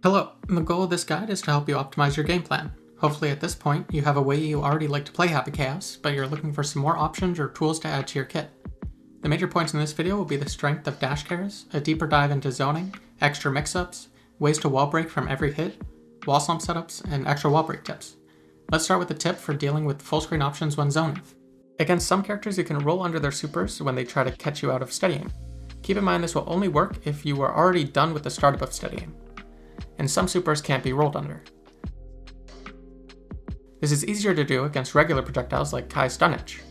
Hello, the goal of this guide is to help you optimize your game plan. Hopefully at this point, you have a way you already like to play Happy Chaos, but you're looking for some more options or tools to add to your kit. The major points in this video will be the strength of dash cares, a deeper dive into zoning, extra mix-ups, ways to wall break from every hit, wall slump setups, and extra wall break tips. Let's start with the tip for dealing with full screen options when zoning. Against some characters, you can roll under their supers when they try to catch you out of steadying. Keep in mind this will only work if you are already done with the startup of steadying, and some supers can't be rolled under. This is easier to do against regular projectiles like Kai's Stun Edge.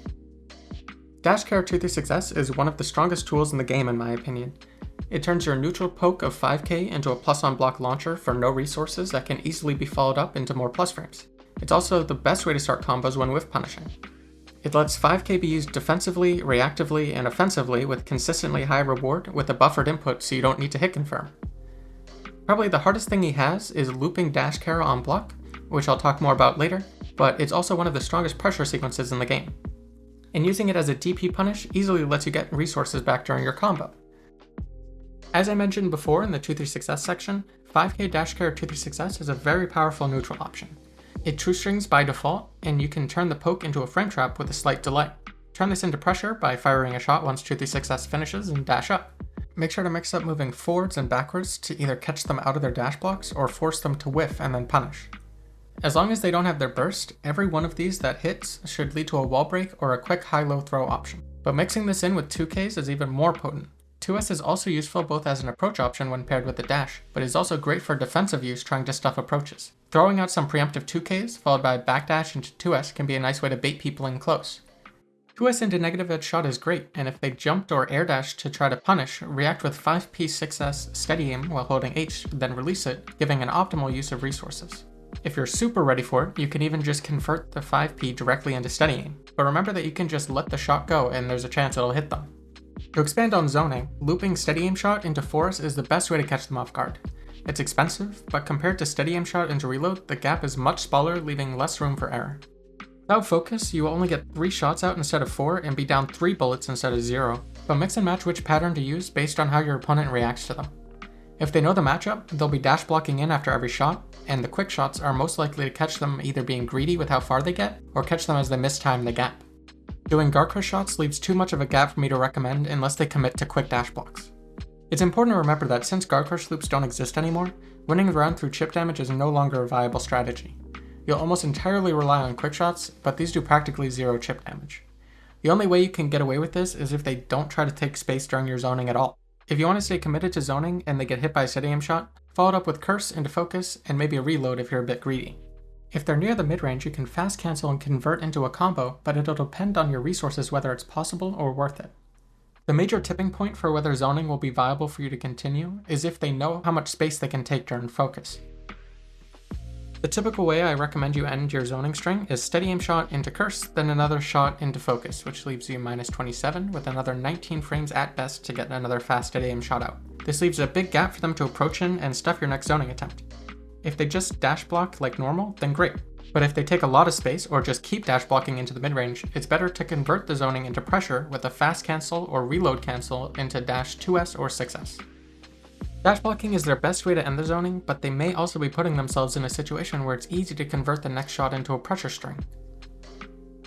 Dash Care 236S is one of the strongest tools in the game in my opinion. It turns your neutral poke of 5k into a plus on block launcher for no resources that can easily be followed up into more plus frames. It's also the best way to start combos when whiff punishing. It lets 5k be used defensively, reactively, and offensively with consistently high reward with a buffered input so you don't need to hit confirm. Probably the hardest thing he has is looping dash care on block, which I'll talk more about later, but it's also one of the strongest pressure sequences in the game. And using it as a DP punish easily lets you get resources back during your combo. As I mentioned before in the 236S section, 5k dash care 236S is a very powerful neutral option. It true strings by default, and you can turn the poke into a frame trap with a slight delay. Turn this into pressure by firing a shot once 236S finishes and dash up. Make sure to mix up moving forwards and backwards to either catch them out of their dash blocks or force them to whiff and then punish. As long as they don't have their burst, every one of these that hits should lead to a wall break or a quick high-low throw option. But mixing this in with 2Ks is even more potent. 2S is also useful both as an approach option when paired with the dash, but is also great for defensive use trying to stuff approaches. Throwing out some preemptive 2Ks followed by a backdash into 2S can be a nice way to bait people in close. 2S into negative edge shot is great, and if they jumped or air dashed to try to punish, react with 5p 6S steady aim while holding H, then release it, giving an optimal use of resources. If you're super ready for it, you can even just convert the 5p directly into steady aim, but remember that you can just let the shot go and there's a chance it'll hit them. To expand on zoning, looping steady aim shot into force is the best way to catch them off guard. It's expensive, but compared to steady aim shot into reload, the gap is much smaller, leaving less room for error. Without focus, you will only get 3 shots out instead of 4 and be down 3 bullets instead of 0, but mix and match which pattern to use based on how your opponent reacts to them. If they know the matchup, they'll be dash blocking in after every shot, and the quick shots are most likely to catch them either being greedy with how far they get, or catch them as they mistime the gap. Doing guard crush shots leaves too much of a gap for me to recommend unless they commit to quick dash blocks. It's important to remember that since guard crush loops don't exist anymore, winning the round through chip damage is no longer a viable strategy. You'll almost entirely rely on quick shots, but these do practically 0 chip damage. The only way you can get away with this is if they don't try to take space during your zoning at all. If you want to stay committed to zoning and they get hit by a steady aim shot, follow it up with curse into focus and maybe a reload if you're a bit greedy. If they're near the mid-range, you can fast cancel and convert into a combo, but it'll depend on your resources whether it's possible or worth it. The major tipping point for whether zoning will be viable for you to continue is if they know how much space they can take during focus. The typical way I recommend you end your zoning string is steady aim shot into curse, then another shot into focus, which leaves you minus 27 with another 19 frames at best to get another fast steady aim shot out. This leaves a big gap for them to approach in and stuff your next zoning attempt. If they just dash block like normal, then great. But if they take a lot of space or just keep dash blocking into the mid-range, it's better to convert the zoning into pressure with a fast cancel or reload cancel into dash 2S or 6S. Dash blocking is their best way to end the zoning, but they may also be putting themselves in a situation where it's easy to convert the next shot into a pressure string.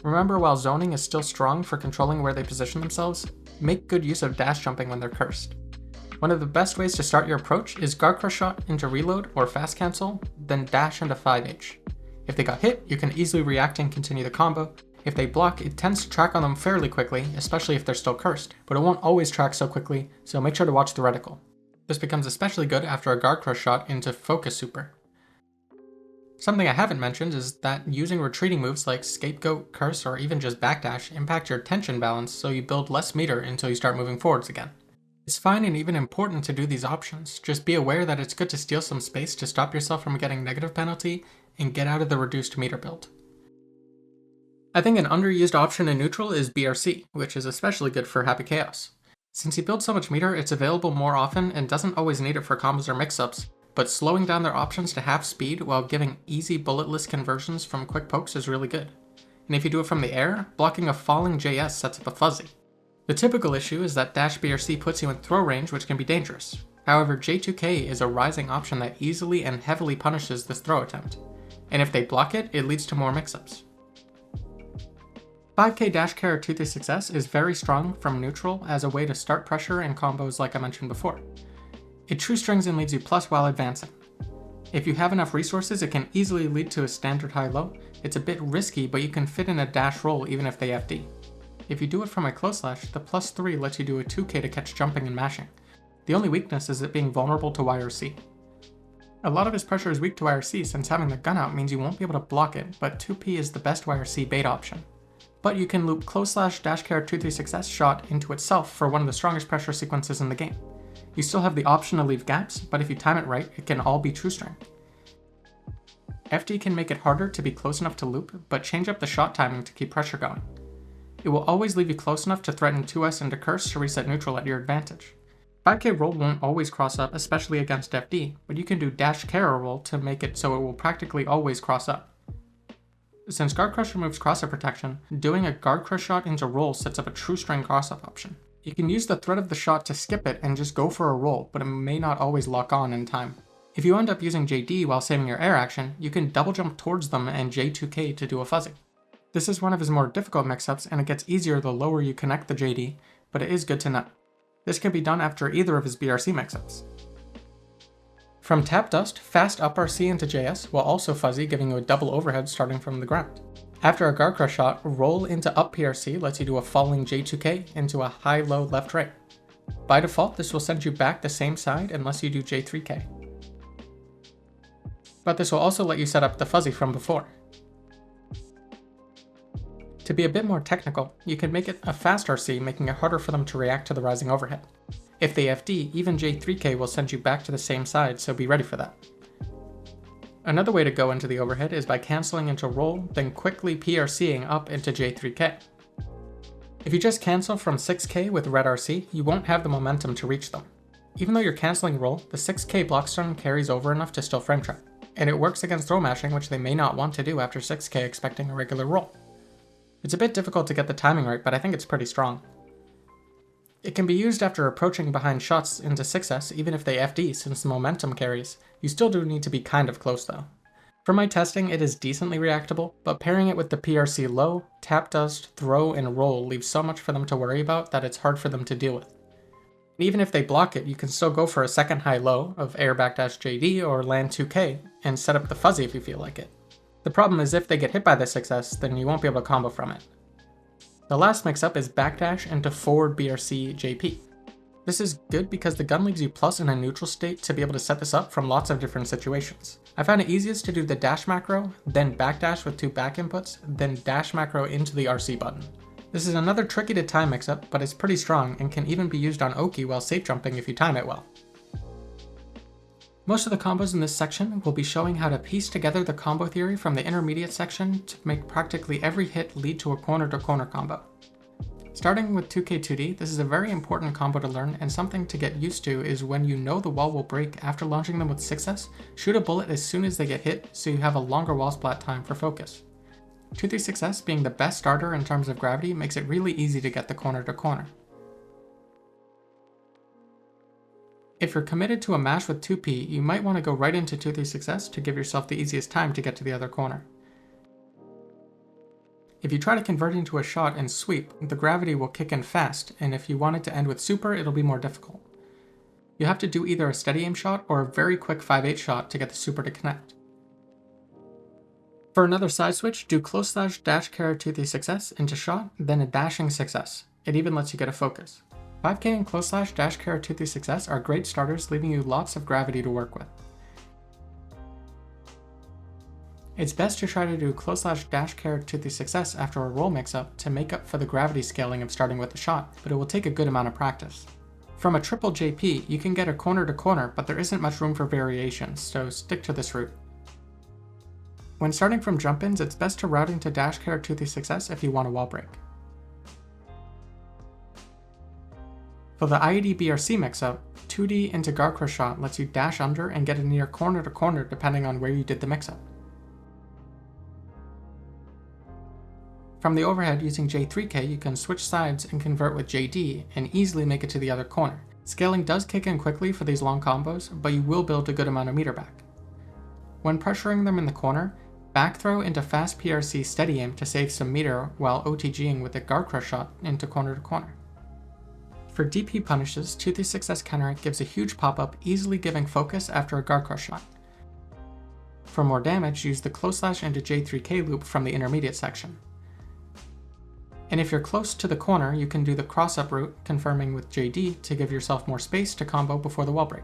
Remember, while zoning is still strong for controlling where they position themselves, make good use of dash jumping when they're cursed. One of the best ways to start your approach is guard crush shot into reload or fast cancel, then dash into 5H. If they got hit, you can easily react and continue the combo. If they block, it tends to track on them fairly quickly, especially if they're still cursed, but it won't always track so quickly, so make sure to watch the reticle. This becomes especially good after a guard crush shot into focus super. Something I haven't mentioned is that using retreating moves like scapegoat, curse, or even just backdash impact your tension balance so you build less meter until you start moving forwards again. It's fine and even important to do these options, just be aware that it's good to steal some space to stop yourself from getting negative penalty and get out of the reduced meter build. I think an underused option in neutral is BRC, which is especially good for Happy Chaos. Since he builds so much meter, it's available more often and doesn't always need it for combos or mix-ups, but slowing down their options to half speed while giving easy bulletless conversions from quick pokes is really good. And if you do it from the air, blocking a falling JS sets up a fuzzy. The typical issue is that dash BRC puts you in throw range, which can be dangerous. However, J2K is a rising option that easily and heavily punishes this throw attempt, and if they block it, it leads to more mix-ups. 5K dash carry 2-3 success is very strong from neutral as a way to start pressure and combos like I mentioned before. It true strings and leaves you plus while advancing. If you have enough resources, it can easily lead to a standard high-low. It's a bit risky, but you can fit in a dash roll even if they FD. If you do it from a close slash, the +3 lets you do a 2K to catch jumping and mashing. The only weakness is it being vulnerable to YRC. A lot of his pressure is weak to YRC since having the gun out means you won't be able to block it, but 2P is the best YRC bait option. But you can loop close slash dash carry 2-3 success shot into itself for one of the strongest pressure sequences in the game. You still have the option to leave gaps, but if you time it right, it can all be true string. FD can make it harder to be close enough to loop, but change up the shot timing to keep pressure going. It will always leave you close enough to threaten 2S into curse to reset neutral at your advantage. 5K roll won't always cross up, especially against FD, but you can do dash carry roll to make it so it will practically always cross up. Since Guard Crush removes cross-up protection, doing a Guard Crush shot into roll sets up a true string cross-up option. You can use the threat of the shot to skip it and just go for a roll, but it may not always lock on in time. If you end up using JD while saving your air action, you can double jump towards them and J2K to do a fuzzy. This is one of his more difficult mix-ups, and it gets easier the lower you connect the JD, but it is good to know. This can be done after either of his BRC mix-ups. From Tap Dust, fast up RC into JS while also fuzzy, giving you a double overhead starting from the ground. After a Guard Crush shot, roll into up PRC lets you do a falling J2K into a high-low left-right. By default, this will send you back the same side unless you do J3K. But this will also let you set up the fuzzy from before. To be a bit more technical, you can make it a fast RC, making it harder for them to react to the rising overhead. If they FD, even J3K will send you back to the same side, so be ready for that. Another way to go into the overhead is by cancelling into roll, then quickly PRCing up into J3K. If you just cancel from 6K with red RC, you won't have the momentum to reach them. Even though you're cancelling roll, the 6K blockstone carries over enough to still frame trap, and it works against throw mashing, which they may not want to do after 6K expecting a regular roll. It's a bit difficult to get the timing right, but I think it's pretty strong. It can be used after approaching behind shots into 6S even if they FD since the momentum carries. You still do need to be kind of close though. For my testing, it is decently reactable, but pairing it with the PRC low, tap dust, throw, and roll leaves so much for them to worry about that it's hard for them to deal with. Even if they block it, you can still go for a second high-low of air backdash JD or land 2K and set up the fuzzy if you feel like it. The problem is if they get hit by the 6S, then you won't be able to combo from it. The last mix-up is backdash into forward BRC JP. This is good because the gun leaves you plus in a neutral state to be able to set this up from lots of different situations. I found it easiest to do the dash macro, then backdash with 2 back inputs, then dash macro into the RC button. This is another tricky to time mix-up, but it's pretty strong and can even be used on Oki while safe jumping if you time it well. Most of the combos in this section will be showing how to piece together the combo theory from the intermediate section to make practically every hit lead to a corner-to-corner combo. Starting with 2K2D, this is a very important combo to learn, and something to get used to is when you know the wall will break after launching them with 6S, shoot a bullet as soon as they get hit so you have a longer wall splat time for focus. 2-3-6S being the best starter in terms of gravity makes it really easy to get the corner-to-corner. If you're committed to a mash with 2P, you might want to go right into 2-3-6S to give yourself the easiest time to get to the other corner. If you try to convert into a shot and sweep, the gravity will kick in fast, and if you want it to end with super, it'll be more difficult. You have to do either a steady aim shot or a very quick 5-8 shot to get the super to connect. For another side switch, do close slash dash carry 2-3-6S into shot, then a dashing 6S. It even lets you get a focus. 5K and close slash dash carry 2-3-6S are great starters, leaving you lots of gravity to work with. It's best to try to do close slash dash carry 2-3-6S after a roll mix-up to make up for the gravity scaling of starting with the shot, but it will take a good amount of practice. From a triple JP, you can get a corner to corner, but there isn't much room for variations, so stick to this route. When starting from jump-ins, it's best to route into dash carry 2-3-6S if you want a wall break. For the IED BRC mix-up, 2D into Guard Crush shot lets you dash under and get a near corner to corner depending on where you did the mix-up. From the overhead using J3K, you can switch sides and convert with JD and easily make it to the other corner. Scaling does kick in quickly for these long combos, but you will build a good amount of meter back. When pressuring them in the corner, back throw into fast PRC steady aim to save some meter while OTGing with a guard crush shot into corner to corner. For DP punishes, 236S counter gives a huge pop-up, easily giving focus after a guard crush shot. For more damage, use the close slash into J3K loop from the intermediate section. And if you're close to the corner, you can do the cross-up route, confirming with JD to give yourself more space to combo before the wall break.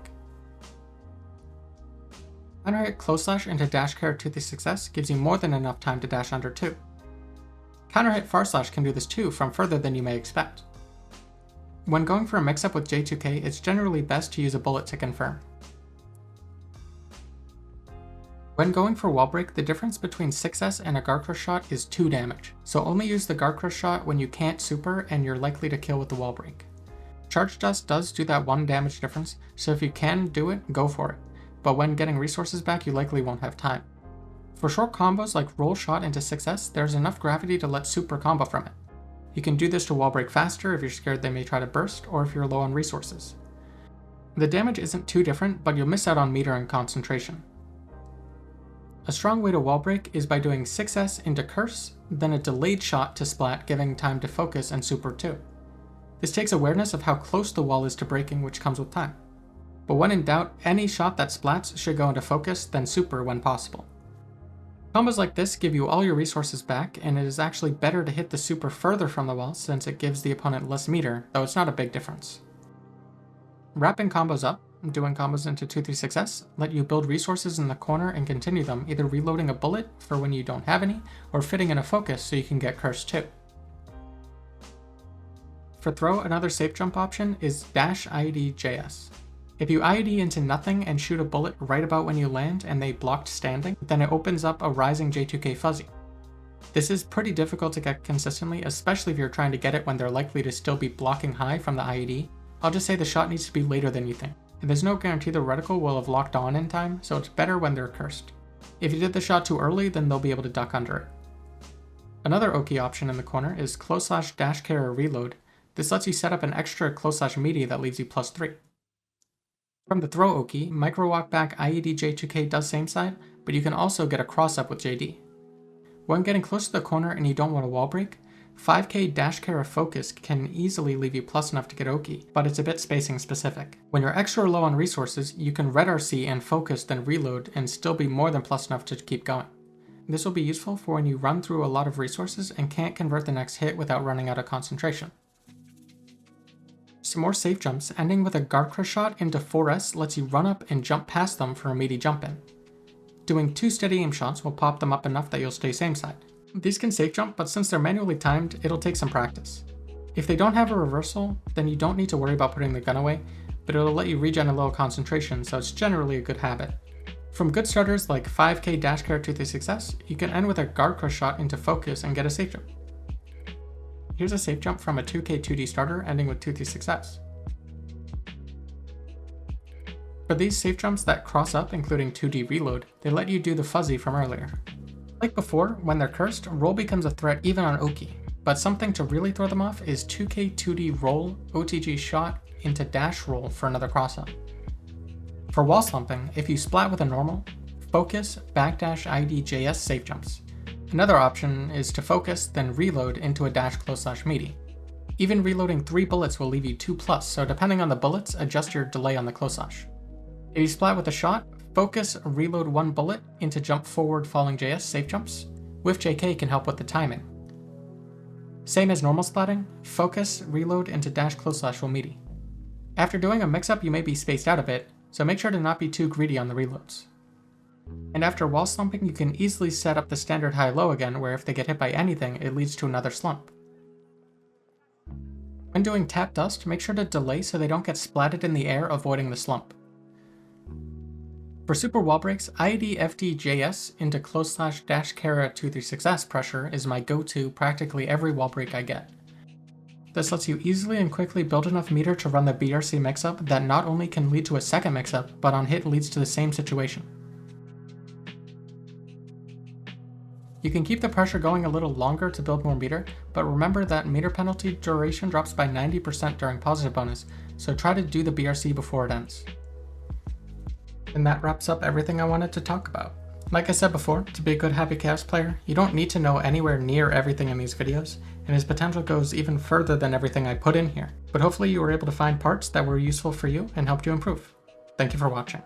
Counter hit close slash into dash carry 236S gives you more than enough time to dash under 2. Counter hit far slash can do this too from further than you may expect. When going for a mix-up with J2K, it's generally best to use a bullet to confirm. When going for wall break, the difference between 6S and a guard crush shot is 2 damage, so only use the guard crush shot when you can't super and you're likely to kill with the wall break. Charge dust does do that 1 damage difference, so if you can do it, go for it, but when getting resources back you likely won't have time. For short combos like roll shot into 6S, there's enough gravity to let super combo from it. You can do this to wall break faster if you're scared they may try to burst, or if you're low on resources. The damage isn't too different, but you'll miss out on meter and concentration. A strong way to wall break is by doing 6S into curse, then a delayed shot to splat giving time to focus and super too. This takes awareness of how close the wall is to breaking, which comes with time. But when in doubt, any shot that splats should go into focus, then super when possible. Combos like this give you all your resources back, and it is actually better to hit the super further from the wall since it gives the opponent less meter, though it's not a big difference. Wrapping combos up, doing combos into 236S, let you build resources in the corner and continue them, either reloading a bullet for when you don't have any, or fitting in a focus so you can get cursed too. For throw, another safe jump option is dash IED JS. If you IED into nothing and shoot a bullet right about when you land and they blocked standing, then it opens up a rising J2K fuzzy. This is pretty difficult to get consistently, especially if you're trying to get it when they're likely to still be blocking high from the IED. I'll just say the shot needs to be later than you think. And there's no guarantee the reticle will have locked on in time, so it's better when they're cursed. If you did the shot too early, then they'll be able to duck under it. Another Oki option in the corner is close slash dash carry reload. This lets you set up an extra close slash meaty that leaves you +3. From the throw Oki, micro walk back IED J2K does same side, but you can also get a cross up with JD. When getting close to the corner and you don't want a wall break, 5k dash carry focus can easily leave you plus enough to get Oki, but it's a bit spacing specific. When you're extra low on resources, you can red RC and focus then reload and still be more than plus enough to keep going. This will be useful for when you run through a lot of resources and can't convert the next hit without running out of concentration. Some more safe jumps, ending with a guard crush shot into 4S lets you run up and jump past them for a meaty jump in. Doing 2 steady aim shots will pop them up enough that you'll stay same side. These can safe jump, but since they're manually timed, it'll take some practice. If they don't have a reversal, then you don't need to worry about putting the gun away, but it'll let you regen a low concentration, so it's generally a good habit. From good starters like 5k dash carry 236S, you can end with a guard crush shot into focus and get a safe jump. Here's a safe jump from a 2k 2D starter ending with 236S. For these safe jumps that cross up, including 2D reload, they let you do the fuzzy from earlier. Like before, when they're cursed, roll becomes a threat even on Oki, but something to really throw them off is 2k 2D roll, OTG shot into dash roll for another cross-up. For wall slumping, if you splat with a normal, focus, backdash ID JS safe jumps. Another option is to focus, then reload into a dash close slash meaty. Even reloading 3 bullets will leave you 2+, so depending on the bullets, adjust your delay on the close slash. If you splat with a shot, focus, reload 1 bullet into jump forward falling JS safe jumps. With JK can help with the timing. Same as normal splatting, focus, reload into dash close slash will meaty. After doing a mix-up you may be spaced out a bit, so make sure to not be too greedy on the reloads. And after wall slumping you can easily set up the standard high-low again where if they get hit by anything it leads to another slump. When doing tap dust, make sure to delay so they don't get splatted in the air avoiding the slump. For super wall breaks, IED FD JS into close slash dash carry 236S pressure is my go-to practically every wall break I get. This lets you easily and quickly build enough meter to run the BRC mix-up that not only can lead to a second mix-up, but on hit leads to the same situation. You can keep the pressure going a little longer to build more meter, but remember that meter penalty duration drops by 90% during positive bonus, so try to do the BRC before it ends. And that wraps up everything I wanted to talk about. Like I said before, to be a good Happy Chaos player, you don't need to know anywhere near everything in these videos, and his potential goes even further than everything I put in here. But hopefully you were able to find parts that were useful for you and helped you improve. Thank you for watching.